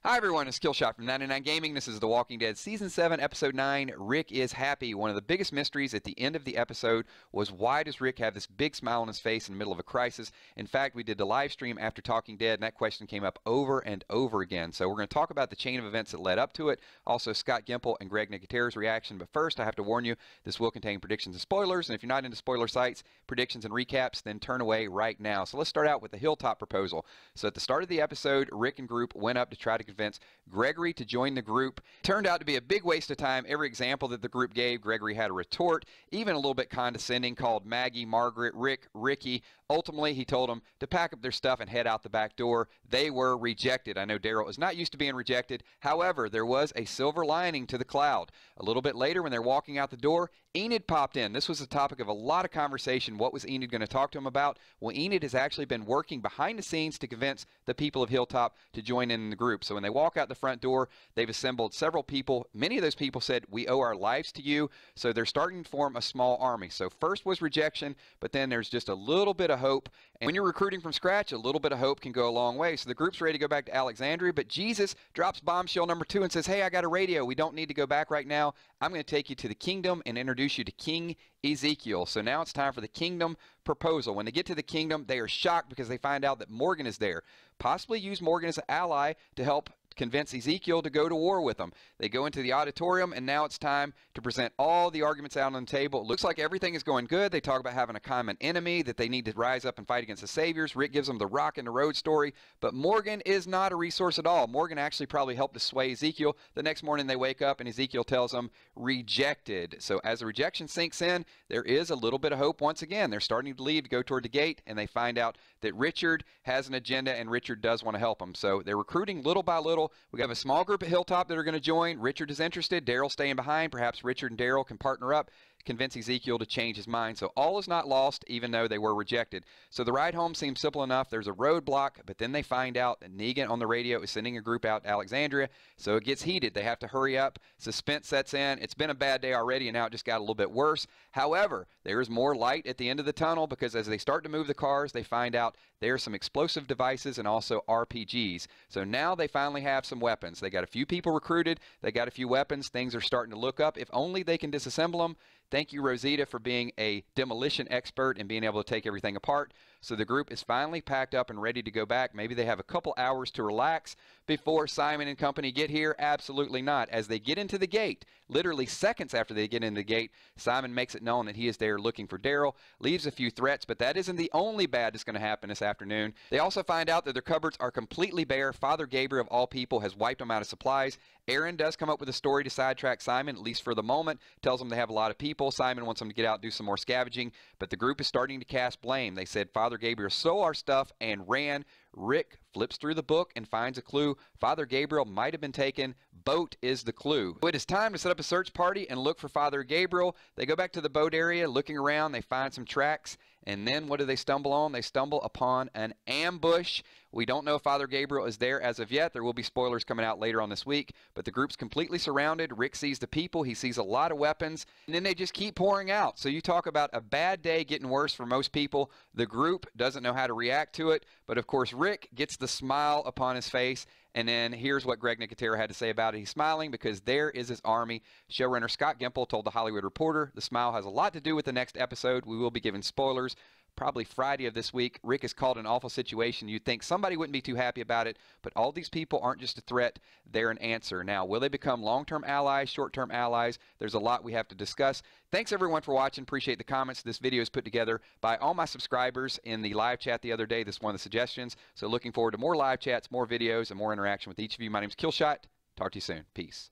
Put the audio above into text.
Hi everyone, it's Killshot from 99 Gaming. This is The Walking Dead Season 7, Episode 9, Rick is Happy. One of the biggest mysteries at the end of the episode was why does Rick have this big smile on his face in the middle of a crisis? In fact, we did the live stream after Talking Dead, and that question came up over and over again. So we're going to talk about the chain of events that led up to it, also Scott Gimple and Greg Nicotero's reaction. But first, I have to warn you, this will contain predictions and spoilers, and if you're not into spoiler sites, predictions and recaps, then turn away right now. So let's start out with the Hilltop Proposal. So at the start of the episode, Rick and group went up to try to convince Gregory to join the group. Turned out to be a big waste of time. Every example that the group gave, Gregory had a retort, even a little bit condescending, called Maggie, Margaret, Rick, Ricky. Ultimately, he told them to pack up their stuff and head out the back door. They were rejected. I know Daryl is not used to being rejected. However, there was a silver lining to the cloud. A little bit later, when they're walking out the door, Enid popped in. This was the topic of a lot of conversation. What was Enid going to talk to him about? Well, Enid has actually been working behind the scenes to convince the people of Hilltop to join in the group. So when they walk out the front door, they've assembled several people. Many of those people said, "We owe our lives to you." So they're starting to form a small army. So first was rejection, but then there's just a little bit of hope. And when you're recruiting from scratch, a little bit of hope can go a long way. So the group's ready to go back to Alexandria, but Jesus drops bombshell number 2 and says, "Hey, I got a radio. We don't need to go back right now. I'm going to take you to the kingdom and introduce you to King Ezekiel." So now it's time for the kingdom proposal. When they get to the kingdom, they are shocked because they find out that Morgan is there. Possibly use Morgan as an ally to help convince Ezekiel to go to war with them. They go into the auditorium, and now it's time to present all the arguments out on the table. It looks like everything is going good. They talk about having a common enemy, that they need to rise up and fight against the saviors. Rick gives them the rock and the road story, but Morgan is not a resource at all. Morgan actually probably helped to sway Ezekiel. The next morning they wake up, and Ezekiel tells them, rejected. So as the rejection sinks in, there is a little bit of hope once again. They're starting to leave to go toward the gate, and they find out that Richard has an agenda, and Richard does want to help them. So they're recruiting little by little. We have a small group at Hilltop that are going to join. Richard is interested. Daryl staying behind. Perhaps Richard and Daryl can partner up, convince Ezekiel to change his mind. So all is not lost, even though they were rejected. So the ride home seems simple enough. There's a roadblock, but then they find out that Negan on the radio is sending a group out to Alexandria. So it gets heated. They have to hurry up. Suspense sets in. It's been a bad day already, and now it just got a little bit worse. However, there is more light at the end of the tunnel, because as they start to move the cars, they find out there are some explosive devices and also RPGs. So now they finally have some weapons. They got a few people recruited. They got a few weapons. Things are starting to look up. If only they can disassemble them. Thank you, Rosita, for being a demolition expert and being able to take everything apart. So the group is finally packed up and ready to go back. Maybe they have a couple hours to relax before Simon and company get here. Absolutely not. As they get into the gate, literally seconds after they get in the gate, Simon makes it known that he is there looking for Daryl, leaves a few threats, but that isn't the only bad that's going to happen this afternoon. They also find out that their cupboards are completely bare. Father Gabriel, of all people, has wiped them out of supplies. Aaron does come up with a story to sidetrack Simon, at least for the moment. Tells them they have a lot of people. Simon wants them to get out and do some more scavenging, but the group is starting to cast blame. They said Father Gabriel stole our stuff and ran. Rick flips through the book and finds a clue. Father Gabriel might have been taken. Boat is the clue. It is time to set up a search party and look for Father Gabriel. They go back to the boat area, looking around. They find some tracks. And then what do they stumble on? They stumble upon an ambush. We don't know if Father Gabriel is there as of yet. There will be spoilers coming out later on this week. But the group's completely surrounded. Rick sees the people. He sees a lot of weapons. And then they just keep pouring out. So you talk about a bad day getting worse for most people. The group doesn't know how to react to it. But of course, Rick gets the smile upon his face. And then here's what Greg Nicotero had to say about it. He's smiling because there is his army. Showrunner Scott Gimple told The Hollywood Reporter, the smile has a lot to do with the next episode. We will be giving spoilers probably Friday of this week. Rick is caught in an awful situation. You'd think somebody wouldn't be too happy about it, but all these people aren't just a threat. They're an answer. Now, will they become long-term allies, short-term allies? There's a lot we have to discuss. Thanks, everyone, for watching. Appreciate the comments. This video is put together by all my subscribers in the live chat the other day. This is one of the suggestions. So looking forward to more live chats, more videos, and more interaction with each of you. My name is Killshot. Talk to you soon. Peace.